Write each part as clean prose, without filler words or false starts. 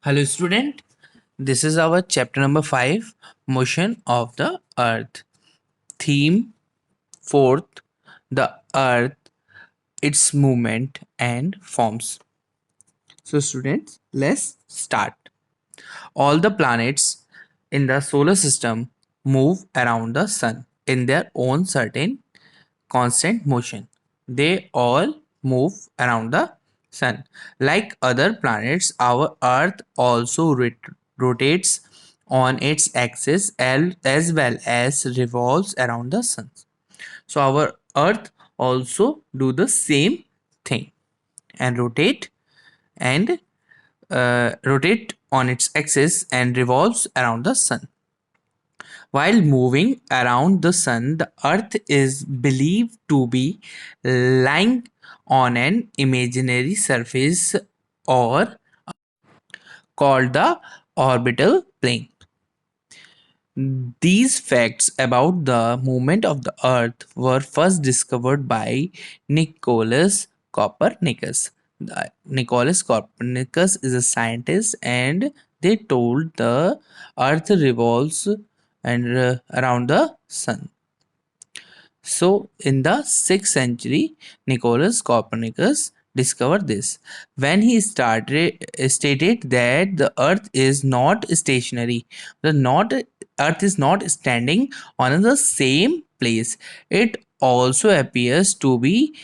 Hello, student. This is our chapter number 5, Motion of the Earth. Theme fourth, the Earth, its movement and forms. So, students, let's start. All the planets in the solar system move around the sun in their own certain constant motion. They all move around the sun. Like other planets, our Earth also rotates on its axis as well as revolves around the sun. So our Earth also do the same thing and and rotate on its axis and revolves around the sun. While moving around the sun, the Earth is believed to be lying on an imaginary surface or called the orbital plane. These facts about the movement of the Earth were first discovered by Nicolaus Copernicus. Nicolaus Copernicus is a scientist, and they told the Earth revolves around the sun. So, in the 6th century, Nicolaus Copernicus discovered this when he started stated that the earth is not stationary. The not earth is not standing on the same place. It also appears to be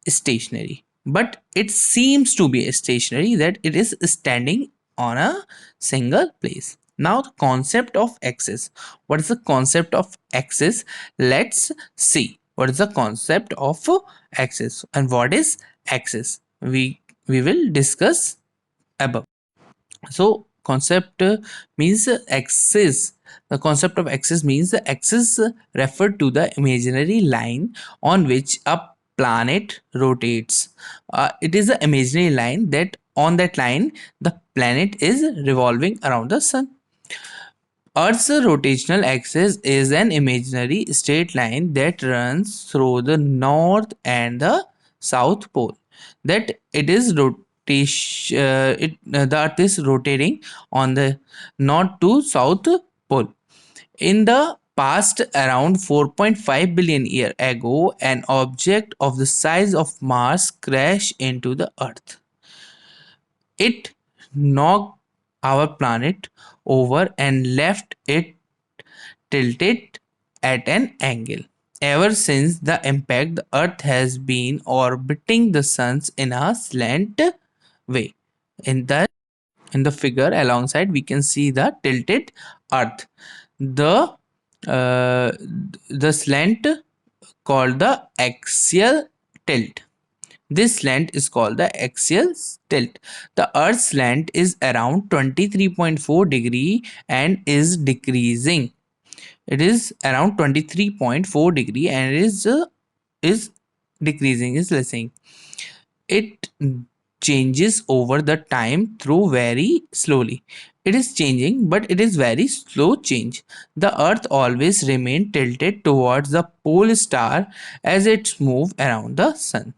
stationary, but it seems to be stationary, that it is standing on a single place. Now, the concept of axis. What is the concept of axis? Let's see what is the concept of axis and what is axis. We will discuss above. So concept means axis. The concept of axis means the axis referred to the imaginary line on which a planet rotates. It is an imaginary line that on that line the planet is revolving around the sun. Earth's rotational axis is an imaginary straight line that runs through the north and the south pole. That it is rotation. The Earth is rotating on the north to south pole. In the past, around 4.5 billion years ago, an object of the size of Mars crashed into the Earth. It knocked our planet over and left it tilted at an angle. Ever since the impact, the Earth has been orbiting the Sun in a slant way. In the figure alongside, we can see the tilted Earth. The uh, the slant called the axial tilt. This slant is called the axial tilt. The Earth's slant is around 23.4 degree and is decreasing. It is around 23.4 degree and is decreasing, is lessening. It changes over the time through very slowly. It is changing, but it is very slow change. The Earth always remain tilted towards the pole star as it move around the sun.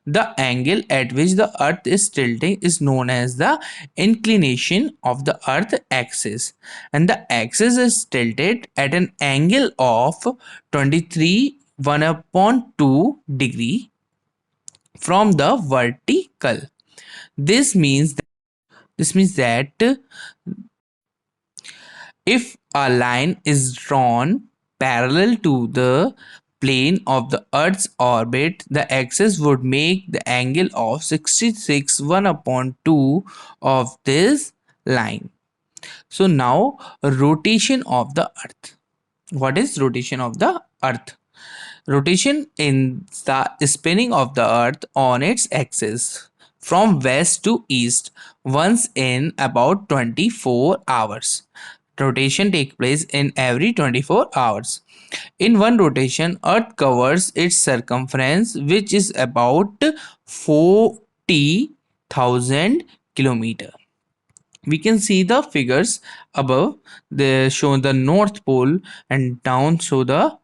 The angle at which the Earth is tilting is known as the inclination of the Earth axis, and the axis is tilted at an angle of 23 1 upon 2 degree from the vertical. This means that if a line is drawn parallel to the plane of the Earth's orbit, the axis would make the angle of 66 1 upon 2 of this line. So now, rotation of the Earth. What is rotation of the Earth? Rotation in the spinning of the Earth on its axis from west to east once in about 24 hours. Rotation takes place in every 24 hours. In one rotation, Earth covers its circumference, which is about 40,000 kilometers. We can see the figures above. They show the north pole and down show the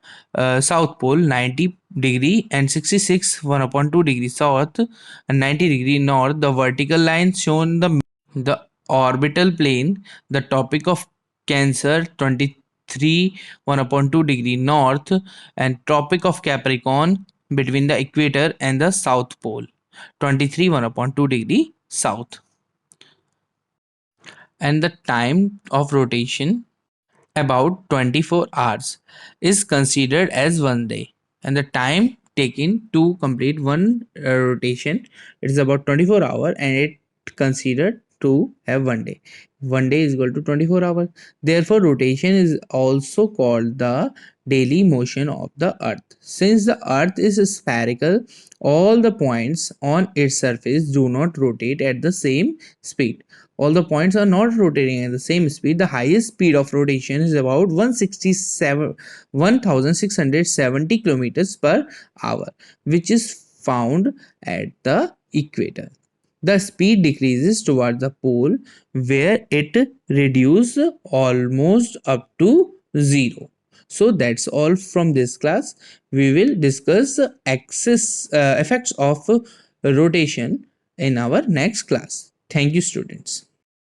south pole, 90 degree and 66 1 upon 2 degree south and 90 degree north. The vertical line shown the orbital plane, the topic of Cancer 23 1/2 degree north, and tropic of Capricorn between the equator and the south pole 23 1/2 degree south. And the time of rotation, about 24 hours, is considered as one day, and the time taken to complete one rotation, it is about 24 hour, and it considered to have one day. One day is equal to 24 hours. Therefore rotation is also called the daily motion of the earth. Since the earth is spherical, all the points on its surface do not rotate at the same speed. All the points are not rotating at the same speed. The highest speed of rotation is about 167 1670 kilometers per hour, which is found at the equator. The speed decreases toward the pole, where it reduces almost up to zero. So that's all from this class. We will discuss effects of rotation in our next class. Thank you, students.